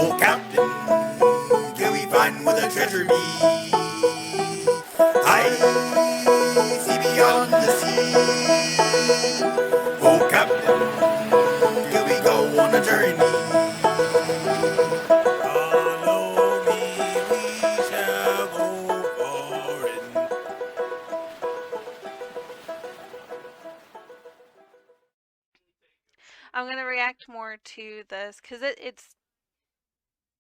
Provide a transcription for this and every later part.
Oh, Captain, till we find where the treasure be. I see beyond the sea. Oh, Captain, till we go on a journey. Follow me, we shall go foreign. I'm gonna react more to this because it's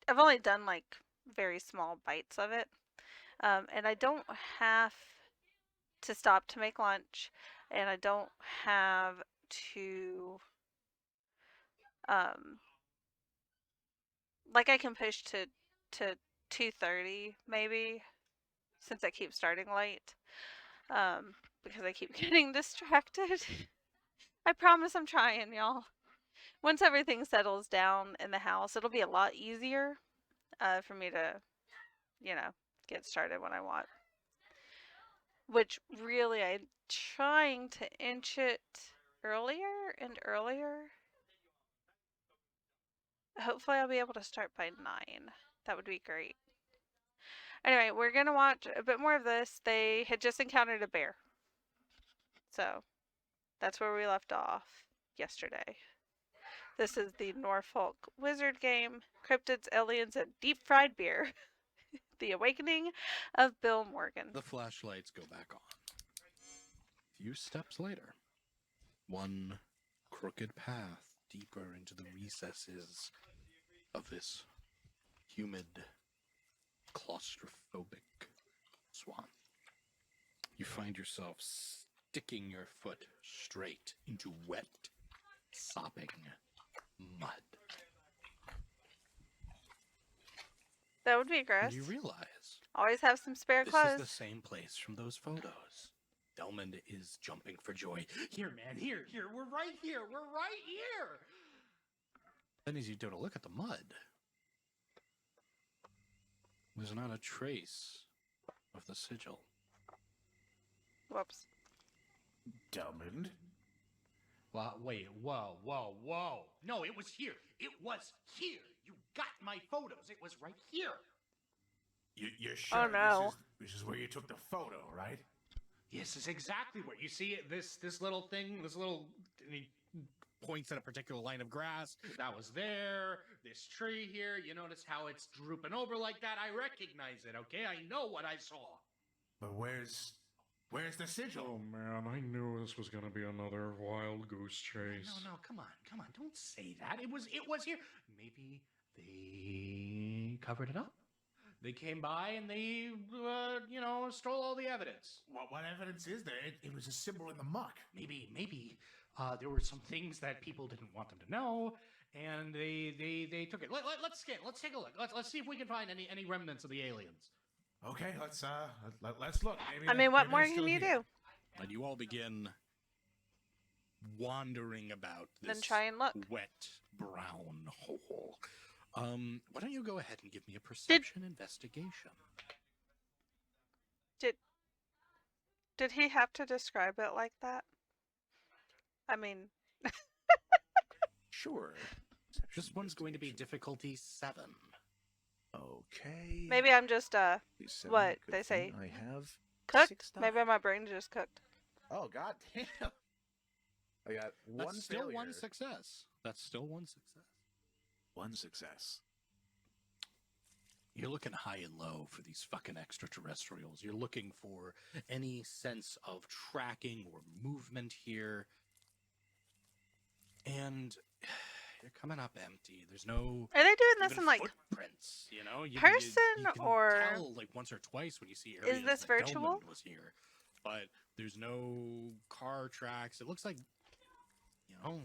I've only done like very small bites of it, and I don't have to stop to make lunch, and I don't have to like I can push to 2:30 maybe since I keep starting late, because I keep getting distracted. I promise I'm trying, y'all. Once everything settles down in the house, it'll be a lot easier for me to, get started when I want. Which really, I'm trying to inch it earlier and earlier. Hopefully, I'll be able to start by 9. That would be great. Anyway, we're going to watch a bit more of this. They had just encountered a bear. So, that's where we left off yesterday. This is the Norfolk Wizard game, Cryptids, Aliens, and Deep Fried Beer. The Awakening of Bill Morgan. The flashlights go back on. A few steps later, one crooked path deeper into the recesses of this humid, claustrophobic swamp. You find yourself sticking your foot straight into wet, sopping mud. That would be gross. You realize always have some spare clothes. This is the same place from those photos. Delmond is jumping for joy. Here, man, here, we're right here, Then as you take a look at the mud, there's not a trace of the sigil. Whoops. Delmond? Well, wait, whoa. No, it was here. You got my photos. It was right here. You're sure? Oh, no. This is where you took the photo, right? Yes, it's exactly where you see it. This little thing, and he points at a particular line of grass that was there. This tree here. You notice how it's drooping over like that? I recognize it. Okay, I know what I saw. But where's the sigil? Oh man, I knew this was gonna be another wild goose chase. No, come on, don't say that. It was here. Maybe they covered it up. They came by and they, stole all the evidence. What evidence is there? It was a symbol in the muck. Maybe there were some things that people didn't want them to know, and they took it. Let's scan. Let's take a look. Let's see if we can find any remnants of the aliens. Okay, let's look. What more can you do? And you all begin wandering about this Then try and look. wet brown hole. Why don't you go ahead and give me a perception investigation? Did he have to describe it like that? I mean... Sure. This one's going to be difficulty 7. Okay. Maybe I'm just, what Good they say, thing I have cooked? 6 die. Maybe my brain just cooked. Oh god damn! I got one That's still failure. one success. One success. You're looking high and low for these fucking extraterrestrials. You're looking for any sense of tracking or movement here. And you're coming up empty. There's no... Are they doing this even in, like, footprints, you know? You person, can or... tell, like, once or twice when you see areas Is this that virtual? Delmond was here. But there's no car tracks. It looks like,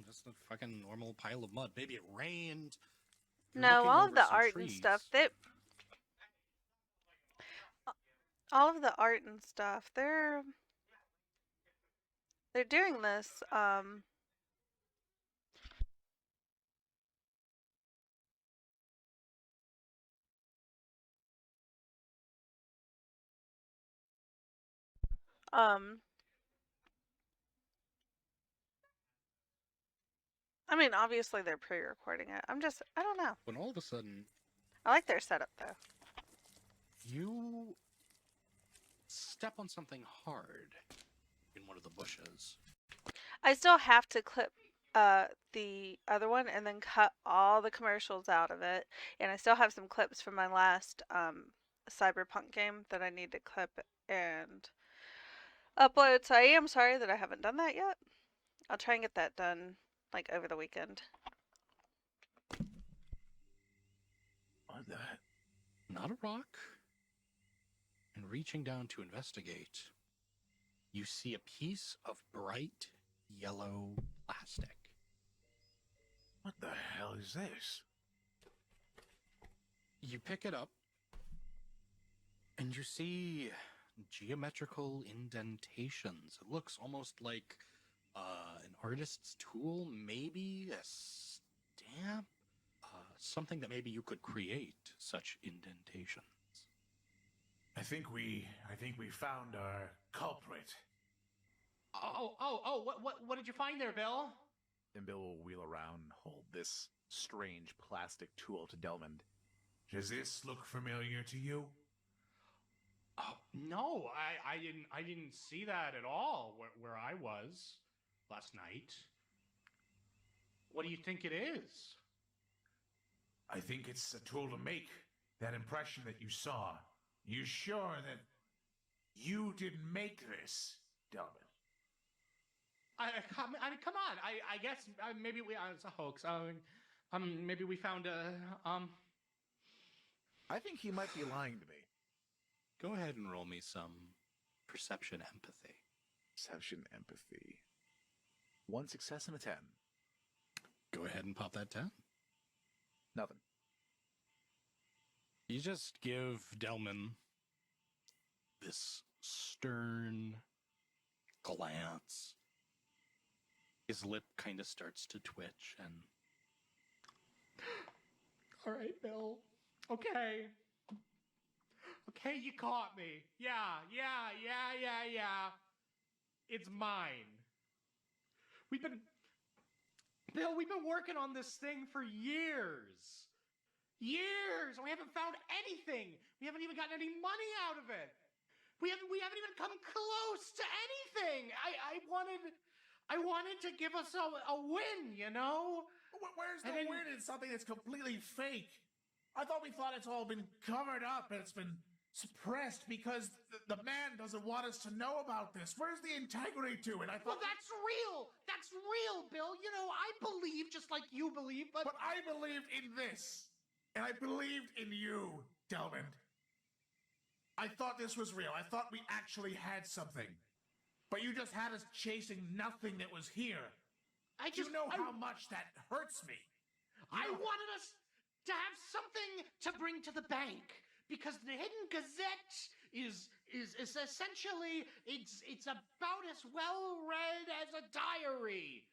just a fucking normal pile of mud. Maybe it rained. You're No, looking all over of the some art trees. and stuff, all of the art and stuff, they're doing this, I mean, obviously they're pre-recording it. I don't know. When all of a sudden, I like their setup though. You step on something hard in one of the bushes. I still have to clip the other one and then cut all the commercials out of it. And I still have some clips from my last Cyberpunk game that I need to clip and upload. So I am sorry that I haven't done that yet. I'll try and get that done like over the weekend. What the? Not a rock. And reaching down to investigate, you see a piece of bright yellow plastic. What the hell is this? You pick it up, and you see geometrical indentations. It looks almost like an artist's tool, maybe a stamp, something that maybe you could create such indentations. I think we found our culprit. What did you find there, Bill? And Bill will wheel around and hold this strange plastic tool to Delmond. Does this look familiar to you? Oh, no, I didn't see that at all where I was last night. What do you think it is? I think it's a tool to make that impression that you saw. You sure that you didn't make this, Delvin? I mean, come on. I guess maybe it's a hoax. Maybe we found a I think he might be lying to me. Go ahead and roll me some perception empathy. Perception empathy. 1 success and a 10. Go ahead and pop that 10. Nothing. You just give Delman this stern glance. His lip kind of starts to twitch and... All right, Bill. Okay. Okay, you caught me. Yeah. It's mine. Bill, we've been working on this thing for years. Years, and we haven't found anything. We haven't even gotten any money out of it. We haven't even come close to anything. I wanted to give us a win, you know? Where's the win in something that's completely fake? I thought it's all been covered up and it's been suppressed because the man doesn't want us to know about this. Where's the integrity to it? Well, that's real. That's real, Bill. You know, I believe just like you believe, but I believed in this. And I believed in you, Delmond. I thought this was real. I thought we actually had something. But you just had us chasing nothing that was here. You know how much that hurts me. I wanted us to have something to bring to the bank because the Hidden Gazette is essentially it's about as well read as a diary.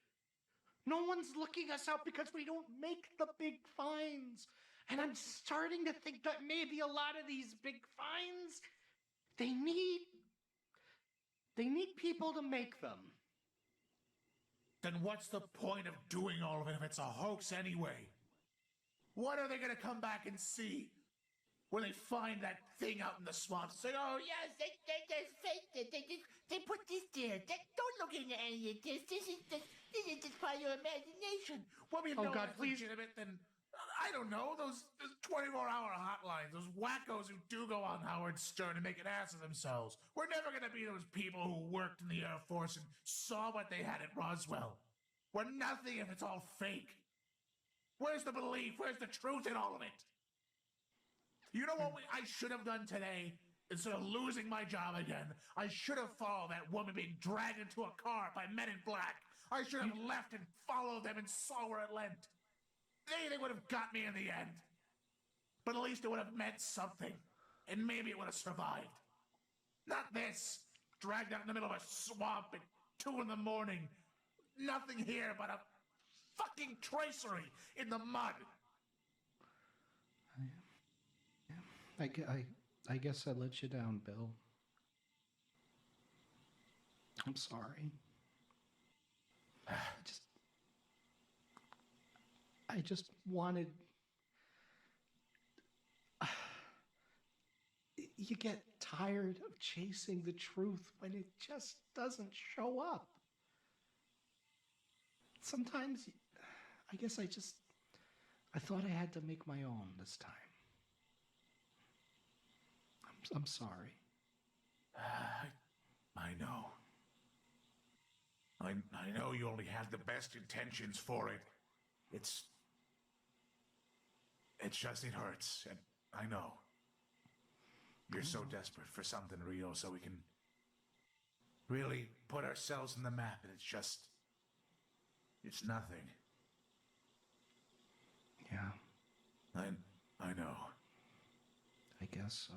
No one's looking us up because we don't make the big finds. And I'm starting to think that maybe a lot of these big finds, they need people to make them. Then what's the point of doing all of it if it's a hoax anyway? What are they going to come back and see when they find that thing out in the swamp? Say, oh, yes, they just faked it. They put this there. Don't look into any of this. This is just by your imagination. Well, we know God, it's please. legitimate, then I don't know, those 24-hour hotlines, those wackos who do go on Howard Stern and make an ass of themselves. We're never going to be those people who worked in the Air Force and saw what they had at Roswell. We're nothing if it's all fake. Where's the belief? Where's the truth in all of it? You know what I should have done today? Instead of losing my job again, I should have followed that woman being dragged into a car by men in black. I should have left and followed them and saw where it led. They would have got me in the end. But at least it would have meant something. And maybe it would have survived. Not this. Dragged out in the middle of a swamp at 2 in the morning. Nothing here but a fucking tracery in the mud. I guess I let you down, Bill. I'm sorry. I just wanted you get tired of chasing the truth when it just doesn't show up. Sometimes, I guess I thought I had to make my own this time. I'm sorry. I know. I know you only had the best intentions for it. It hurts, and I know. You're so desperate for something real so we can really put ourselves on the map, and it's nothing. Yeah, I know. I guess so.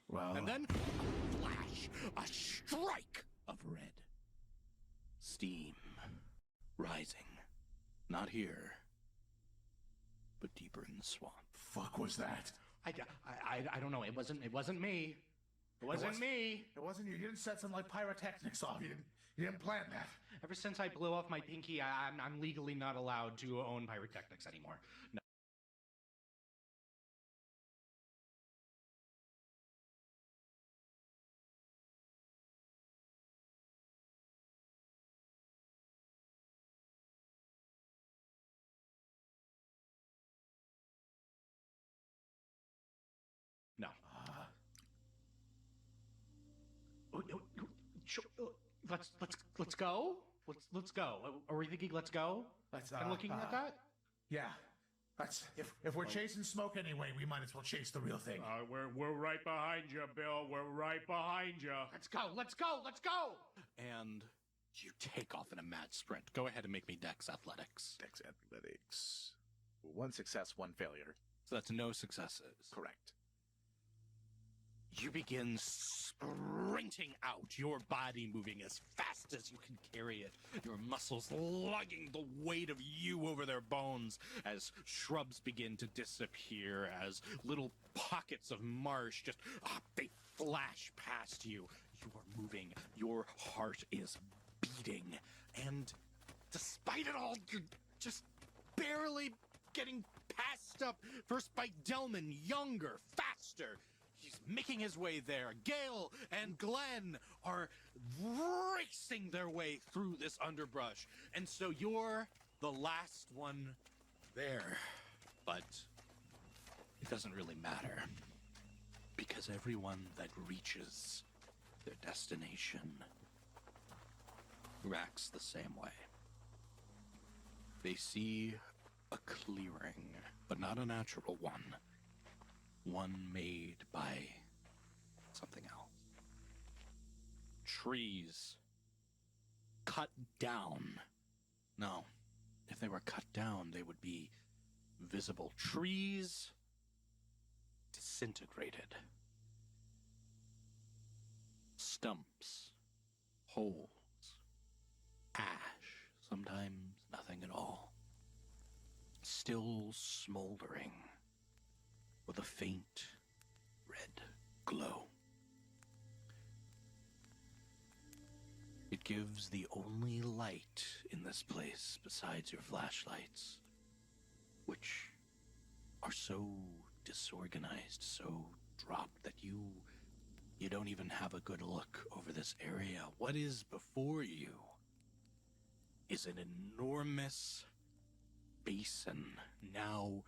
Well, And then, flash, a strike of red. Steam rising. Not here, but deeper in the swamp. fuck was that? I don't know. It wasn't me. It wasn't me. It wasn't you. You didn't set some like pyrotechnics off. You didn't plan that. Ever since I blew off my pinky, I'm legally not allowed to own pyrotechnics anymore. No. No. Let's go. Let's go. Are we thinking let's go? I'm looking at that. Yeah. That's if we're chasing smoke anyway, we might as well chase the real thing. We're right behind you, Bill. We're right behind you. Let's go. Let's go. Let's go. And you take off in a mad sprint. Go ahead and make me Dex Athletics. Dex Athletics. 1 success, 1 failure. So that's no successes. Correct. You begin sprinting out, your body moving as fast as you can carry it, your muscles lugging the weight of you over their bones as shrubs begin to disappear, as little pockets of marsh just, they flash past you. You are moving, your heart is beating, and despite it all, you're just barely getting passed up, first by Delman, younger, faster. He's making his way there. Gale and Glenn are racing their way through this underbrush. And so you're the last one there. But it doesn't really matter. Because everyone that reaches their destination reacts the same way. They see a clearing, but not a natural one. One made by something else. Trees cut down. No, if they were cut down, they would be visible. Trees disintegrated. Stumps, holes, ash, sometimes nothing at all. Still smoldering with a faint red glow. It gives the only light in this place besides your flashlights, which are so disorganized, so dropped that you don't even have a good look over this area. What is before you is an enormous basin, now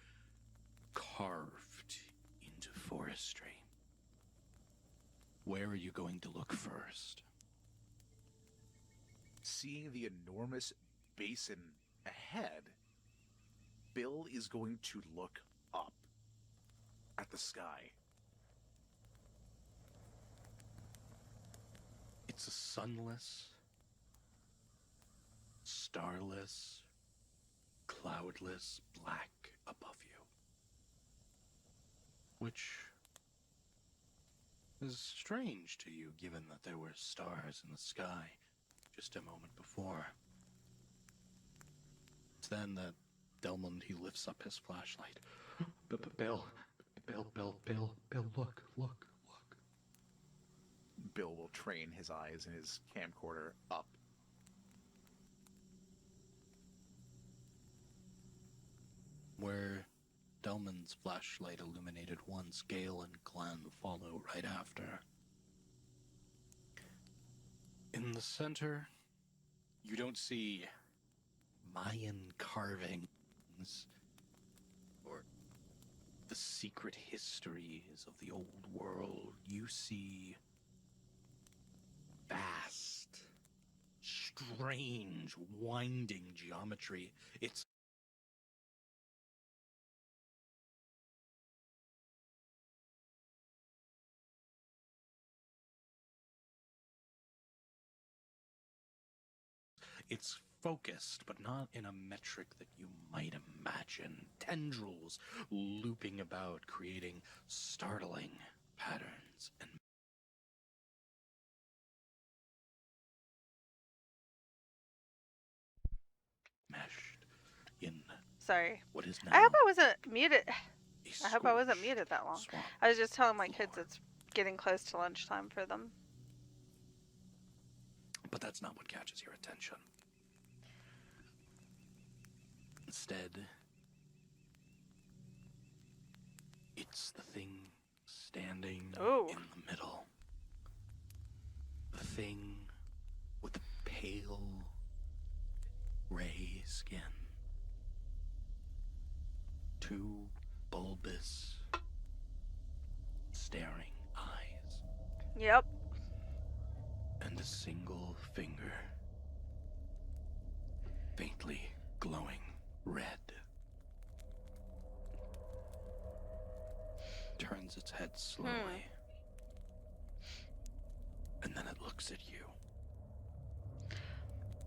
carved into forestry. Where are you going to look first? Seeing the enormous basin ahead, Bill is going to look up at the sky. It's a sunless, starless, cloudless black above you. Which is strange to you, given that there were stars in the sky just a moment before. It's then that Delmond, he lifts up his flashlight. Bill, look. Bill will train his eyes and his camcorder up. Where Delman's flashlight illuminated once, Gale and Glenn follow right after. In the center, you don't see Mayan carvings or the secret histories of the old world. You see vast, strange, winding geometry. It's focused, but not in a metric that you might imagine. Tendrils looping about, creating startling patterns and meshed in Sorry. what is now. I hope I wasn't muted. a I hope I wasn't scorched muted that long. swamp I was just telling my kids floor. it's getting close to lunchtime for them. But that's not what catches your attention. Instead, it's the thing standing Ooh. in the middle. The thing with the pale gray skin. Two bulbous, staring eyes. Yep. And a single finger, faintly glowing red. Turns its head slowly. And then it looks at you.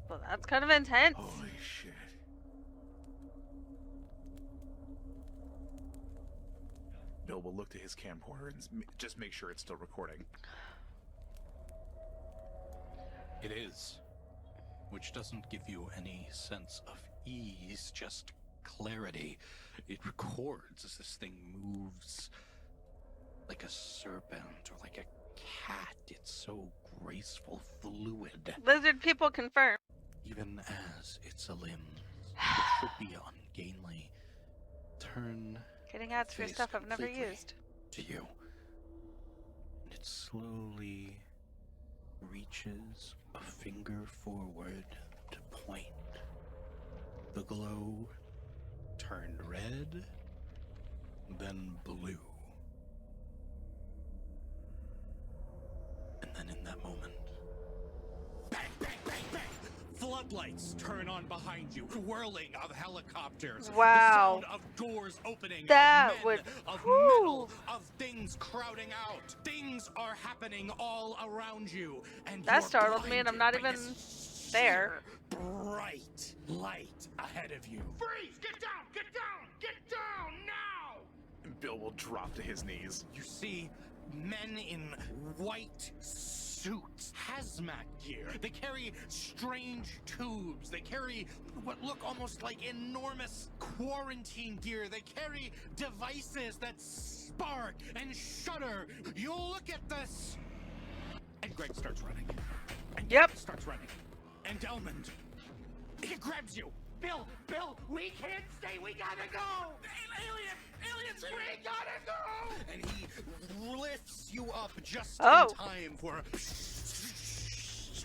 Well, that's kind of intense. Holy shit. Bill will look to his camcorder and just make sure it's still recording. It is. Which doesn't give you any sense of ease, just clarity. It records as this thing moves like a serpent or like a cat. It's so graceful, fluid. Lizard people confirm. Even as its limbs, that should be ungainly, turn Getting ads for face stuff I've never completely used. to you. And it slowly reaches a finger forward to point. The glow turned red, then blue. And then in that moment, Bang, bang, bang, bang! Floodlights turn on behind you, whirling of helicopters. Wow. The sound of doors opening, That of men, would- of whew. metal, of things crowding out. Things are happening all around you, and That you're startled me, and I'm not blinded by even this there. sheer, bright light ahead of you. Freeze! Get down! Get down! Get down now! And Bill will drop to his knees. You see men in white suits, hazmat gear. They carry strange tubes. They carry what look almost like enormous quarantine gear. They carry devices that spark and shudder. You look at this, and Greg starts running. And Yep. Greg starts running. And Delmond, he grabs you. Bill, we can't stay. We gotta go. Aliens, we gotta go. And he lifts you up just Oh. in time for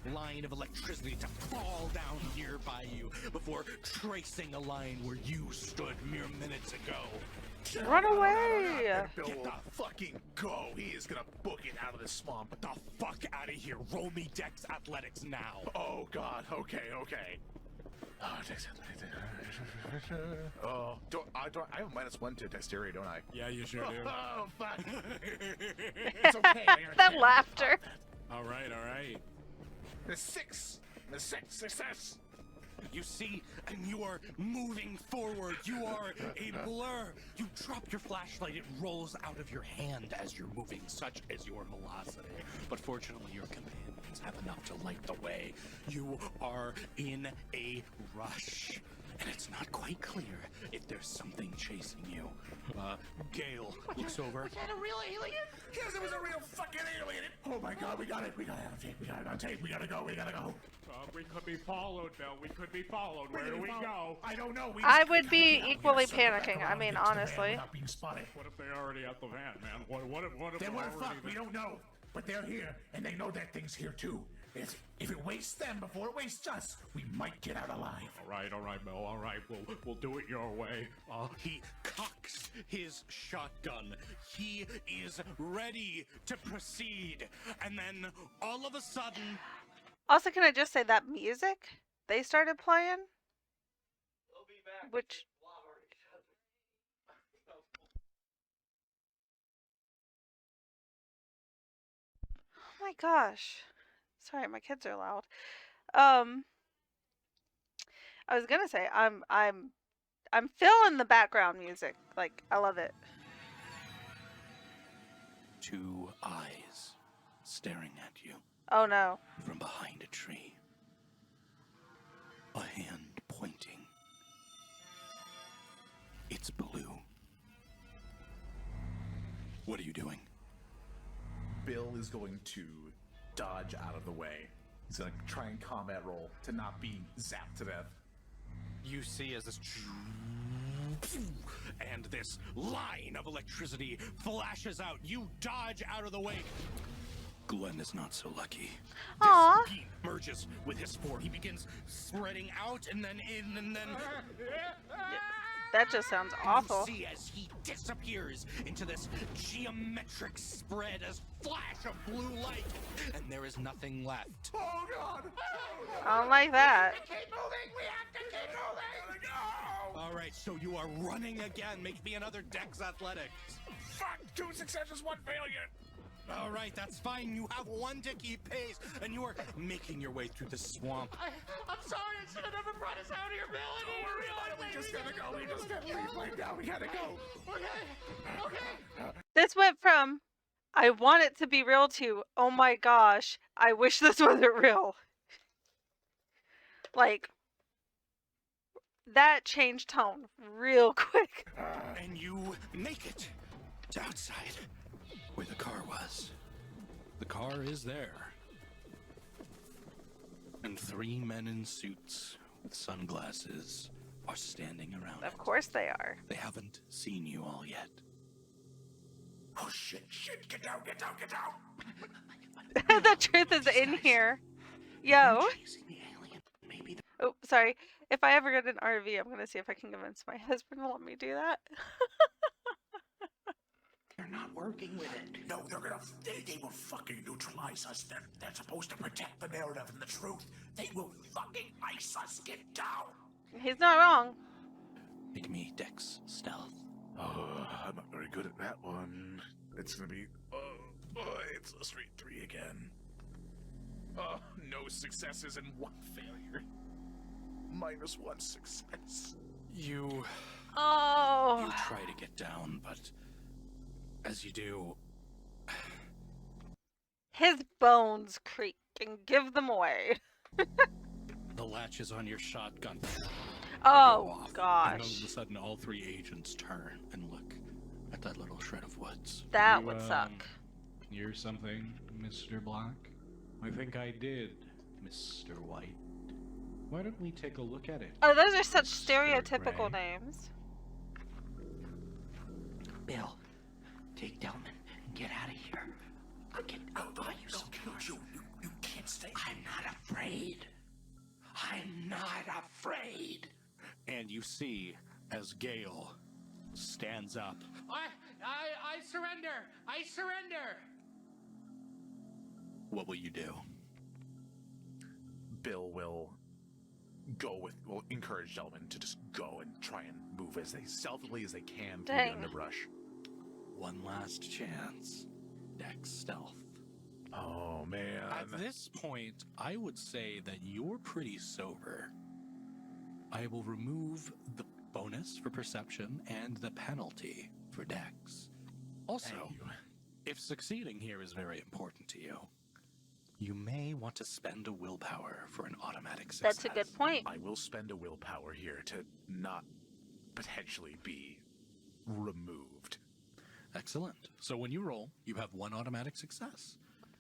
a line of electricity to fall down nearby you before tracing a line where you stood mere minutes ago. Run away! And Bill Get will the- fucking go. He is gonna book it out of the swamp. Get the fuck out of here. Roll me Dex Athletics now. Oh god. Okay. Oh, Dex Athletics. Oh, I have a -1 to dexterity, don't I? Yeah, you sure do. Oh fuck. It's okay. I got a That 10. laughter. All right. The 6. The 6 success. You see, and you are moving forward. You are a blur. You drop your flashlight. It rolls out of your hand as you're moving, such as your velocity. But fortunately, your companions have enough to light the way. You are in a rush. and it's not quite clear if there's something chasing you. Gale looks over. Was that a real alien? Yes, it was a real fucking alien. Oh my god, we got it. We got it on tape. We got it on tape. We gotta go. We gotta go. We could be followed, Bill. We could be followed. Where do we go? I don't know. I would be equally panicking. I mean, honestly. Without being spotted. What if they're already at the van, man? What if They they're wanna already fuck. We don't know. But they're here, and they know that thing's here too. If it wastes them before it wastes us, we might get out alive. All right, Bill. All right, we'll do it your way. He cocks his shotgun. He is ready to proceed. And then all of a sudden, Also, can I just say that music they started playing? Which. Oh my gosh. Sorry, my kids are loud. I was gonna say I'm feeling the background music. Like, I love it. two eyes staring at you Oh no. from behind a tree. A hand pointing. It's blue. What are you doing? Bill is going to dodge out of the way. He's gonna try and combat roll to not be zapped to death. You see as this and this line of electricity flashes out. You dodge out of the way. Glenn is not so lucky. Aw. This beam merges with his spore. He begins spreading out and then in and then That just sounds you awful. see as he disappears into this geometric spread, as flash of blue light, and there is nothing left. Oh god! I don't like that. Keep moving! We have to keep moving! Go! All right, so you are running again. Make me another Dex Athletics. Fuck! 2 successes, 1 failure! All right, that's fine. You have one to keep pace, and you are making your way through the swamp. I'm sorry, I should have never brought us out here, Bill. I Don't didn't worry about it, we just gotta go. We just gotta leave right now. We gotta go. Okay. This went from I want it to be real to oh my gosh, I wish this wasn't real. Like, that changed tone real quick. And you make it to outside where the car was. The car is there. And 3 men in suits with sunglasses are standing around Of it. course they are. They haven't seen you all yet. Oh shit! Get down! Get down! Get down! The truth is in here. Yo. Chasing the alien. Maybe Oh, sorry. If I ever get an RV, I'm gonna see if I can convince my husband to let me do that. They're not working with it. No, they will fucking neutralize us. They're supposed to protect the narrative and the truth. They will fucking ice us. Get down! He's not wrong. make me Dex Stealth. I'm not very good at that one. It's gonna be. It's a straight 3 again. No successes and 1 failure. -1 success. You Oh. try to get down, but as you do, His bones creak and give them away. the latches on your shotgun go Oh, off. And all of a gosh. sudden, all 3 agents turn and look at that little shred of woods. That You, would suck. Hear something, Mr. Black? I think I did, Mr. White. Why don't we take a look at it? Oh, those are such Mr. stereotypical Gray? names. Bill, take Delman and get out of here. I'll buy you some cars. You can't stay. I'm not afraid. I'm not afraid. And you see as Gale stands up. I surrender. I surrender. What will you do? Bill will encourage Delman to just go and try and move as stealthily as they can through Dang. the underbrush. One last chance. Dex Stealth. Oh man. At this point, I would say that you're pretty sober. I will remove the bonus for perception and the penalty for Dex. Also, Thank you. if succeeding here is very important to you, you may want to spend a willpower for an automatic success. That's a good point. I will spend a willpower here to not potentially be removed. Excellent. So when you roll, you have one automatic success.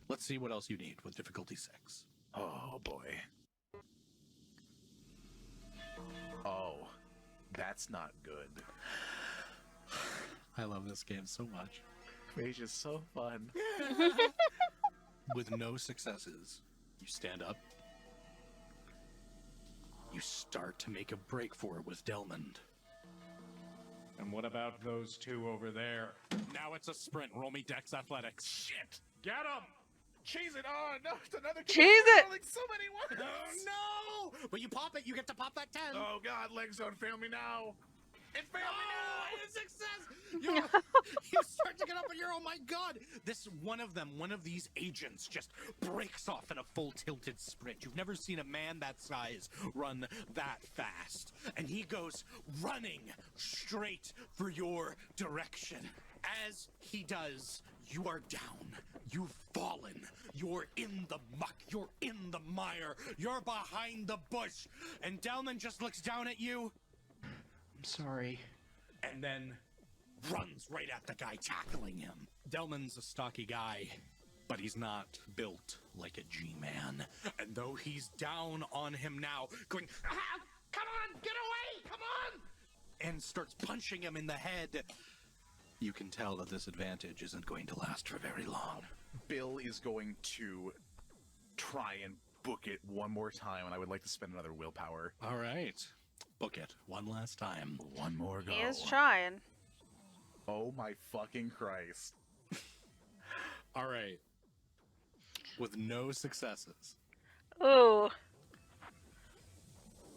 Let's see what else you need with difficulty 6. Oh boy. Oh, that's not good. I love this game so much. Mage is so fun. With no successes, you stand up. You start to make a break for it with Delmond. And what about those two over there? Now it's a sprint. Roll me Dex Athletics. Shit. Get them! Cheese it. Oh no, it's another Cheese it! Like so many ones. Oh no! But you pop it, you get to pop that 10. Oh god, legs don't fail me now. It failed me now. It's a success! You start to get up and you're, oh my god! One of these agents just breaks off in a full tilted sprint. You've never seen a man that size run that fast. And he goes running straight for your direction. As he does, you are down. You've fallen. You're in the muck. You're in the mire. You're behind the bush. And Delman just looks down at you. I'm sorry. And then runs right at the guy, tackling him. Delman's a stocky guy, but he's not built like a G-man. And though he's down on him now, going, ah, come on, get away, come on! And starts punching him in the head. You can tell that this advantage isn't going to last for very long. Bill is going to try and book it one more time, and I would like to spend another willpower. All right. Book it one last time. One more go. He is trying. Oh my fucking Christ. All right. With no successes, Ooh.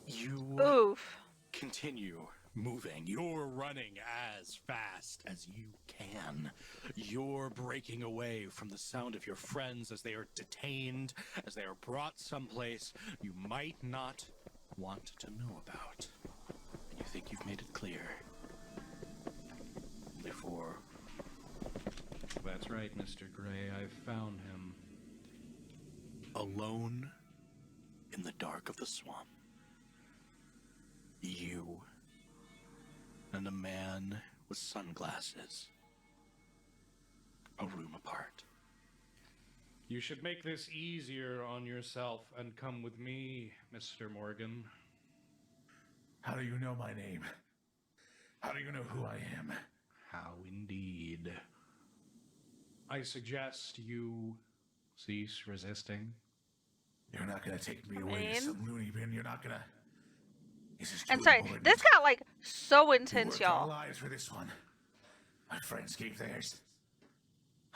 you Oof. continue moving. You're running as fast as you can. You're breaking away from the sound of your friends as they are detained, as they are brought someplace you might not want to know about. And you think you've made it clear. Before That's right, Mr. Gray. I've found him. alone in the dark of the swamp, you and a man with sunglasses, a room apart. You should make this easier on yourself and come with me, Mr. Morgan. How do you know my name? How do you know who I am? How indeed. I suggest you cease resisting. You're not gonna take me I away mean- to some loony bin. You're not gonna. This is And too sorry, important. this got like so We intense, worked our y'all. lives for this one. My friends gave theirs.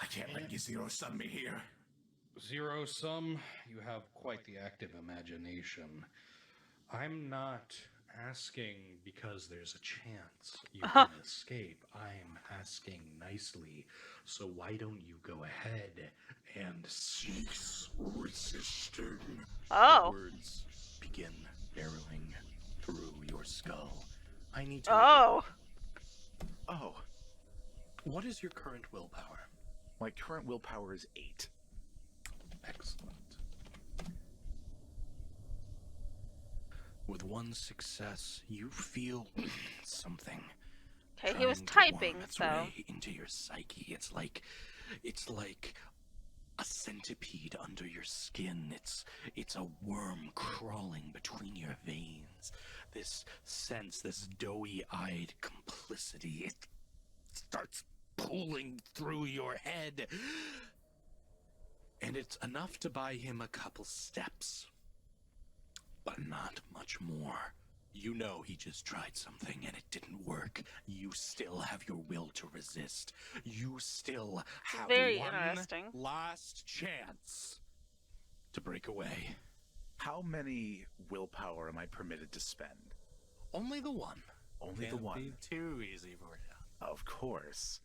I can't let you zero-sum me here. Zero sum, you have quite the active imagination. I'm not asking because there's a chance you can escape. I'm asking nicely. So why don't you go ahead and cease resisting? Oh. Words begin barreling through your skull. I need to. Oh. Oh, What is your current willpower? my current willpower is 8. Excellent. With one success, you feel something. Okay, he was trying to typing, worm its so. way into your psyche. It's like a centipede under your skin. It's a worm crawling between your veins. This sense, this doughy-eyed complicity, it starts pulling through your head. And it's enough to buy him a couple steps, but not much more. You know he just tried something and it didn't work. You still have your will to resist. You still have Very one interesting. last chance to break away. How many willpower am I permitted to spend? Only the one. Only the Can't one. be too easy for you. Of course.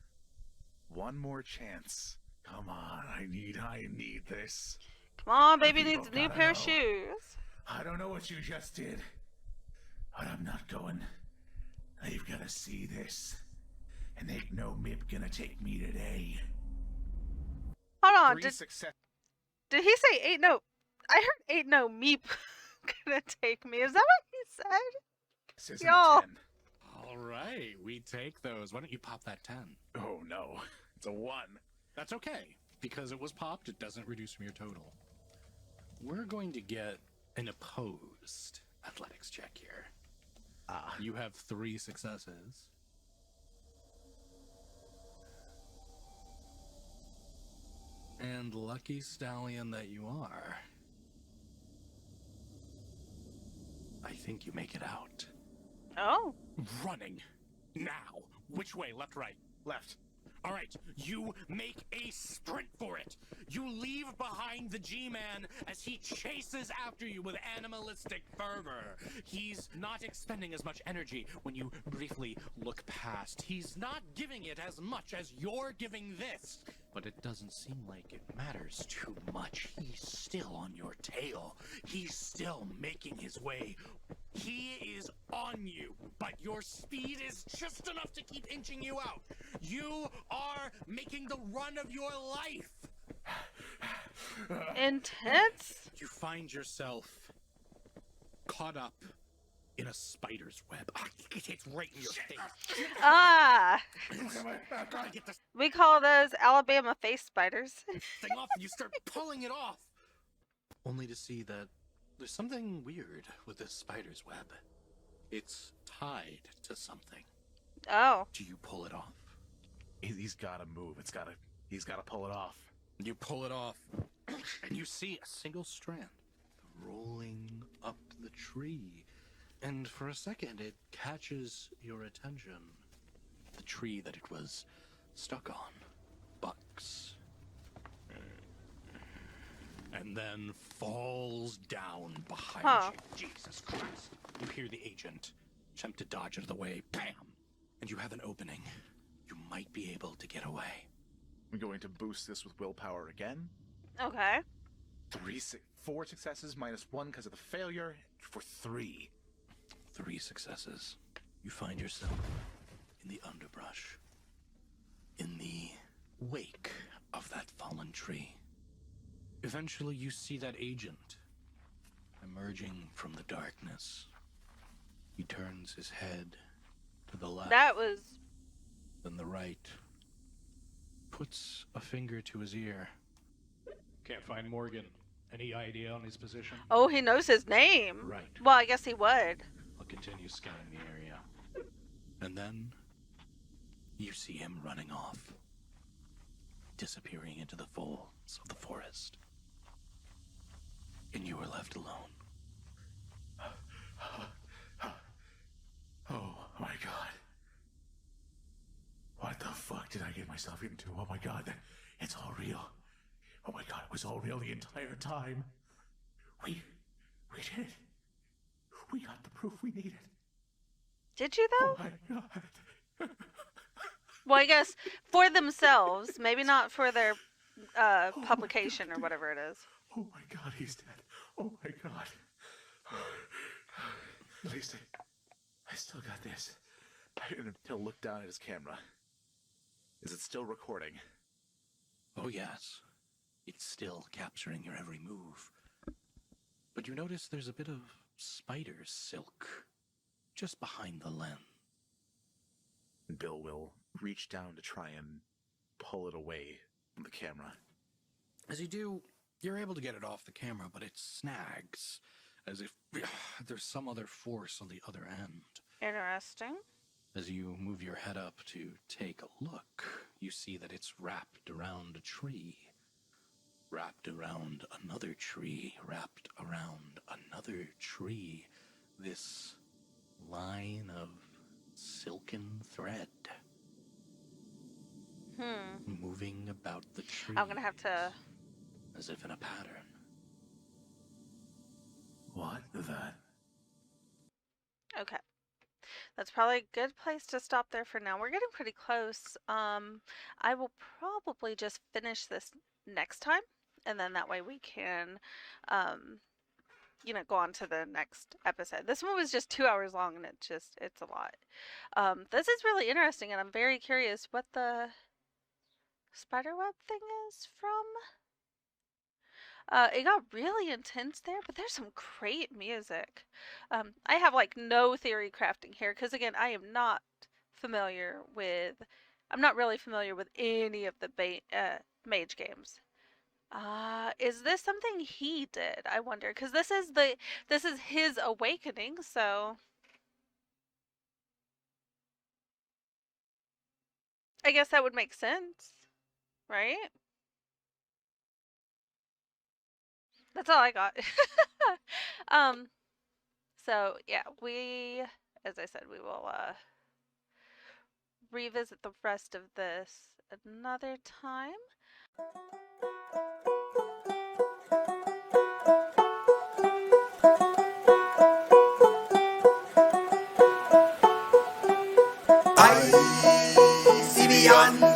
One more chance. Come on, I need this. Come on, baby People needs a new gotta pair of know. shoes. I don't know what you just did, but I'm not going. They've gotta see this. And ain't no mip gonna take me today. Hold on, 3 did success. Did he say ain't no? I heard ain't no meep gonna take me. Is that what he said? This isn't Y'all. a 10. All right, we take those. Why don't you pop that 10? Oh no, it's a 1. That's okay. Because it was popped, it doesn't reduce from your total. We're going to get an opposed athletics check here. You have 3 successes. And lucky stallion that you are, I think you make it out. Oh. Running. Now. Which way? Left, right? Left. All right, you make a sprint for it. You leave behind the G-Man as he chases after you with animalistic fervor. He's not expending as much energy when you briefly look past. He's not giving it as much as you're giving this. But it doesn't seem like it matters too much. He's still on your tail. He's still making his way. He is on you, but your speed is just enough to keep inching you out. You are making the run of your life. Intense? You find yourself caught up in a spider's web. It's right in your face. Ah. I gotta get this We call those Alabama face spiders. thing off, and you start pulling it off. Only to see that there's something weird with this spider's web. It's tied to something. Oh. Do you pull it off? He's gotta move. He's gotta pull it off. You pull it off, and you see a single strand rolling up the tree. And for a second, it catches your attention. The tree that it was stuck on bucks. And then falls down behind you. Jesus Christ. You hear the agent attempt to dodge out of the way. Bam! And you have an opening. You might be able to get away. I'm going to boost this with willpower again. Okay. 4 successes minus 1 because of the failure for 3. 3 successes. You find yourself in the underbrush, in the wake of that fallen tree. Eventually, you see that agent emerging from the darkness. He turns his head to the left, That was. then the right, puts a finger to his ear. Can't find Morgan. Any idea on his position? Oh, he knows his name. Right. Well, I guess he would. I'll continue scanning the area. And then you see him running off, disappearing into the folds of the forest. And you are left alone. Oh my god. What the fuck did I get myself into? Oh my god, it's all real. Oh my god, it was all real the entire time. We did it. We got the proof we needed. Did you, though? Oh my god. Well, I guess for themselves. Maybe not for their publication or whatever it is. Oh my god, he's dead. Oh my god. At least I still got this. He'll look down at his camera. Is it still recording? Oh yes, it's still capturing your every move. But you notice there's a bit of spider silk just behind the lens. Bill will reach down to try and pull it away from the camera. As you do, you're able to get it off the camera, but it snags, as if there's some other force on the other end. Interesting. As you move your head up to take a look, you see that it's wrapped around a tree, wrapped around another tree, wrapped around another tree. This line of silken thread moving about the tree. I'm gonna have to. As if in a pattern. What the? Okay. That's probably a good place to stop there for now. We're getting pretty close. I will probably just finish this next time, and then that way we can, go on to the next episode. This one was just 2 hours long, and it's a lot. This is really interesting, and I'm very curious what the spiderweb thing is from. It got really intense there, but there's some great music. I have like no theory crafting here because again, I'm not really familiar with any of the mage games. Is this something he did? I wonder because this is his awakening, so I guess that would make sense, right? That's all I got. um, so yeah, as I said, we will revisit the rest of this another time. I see beyond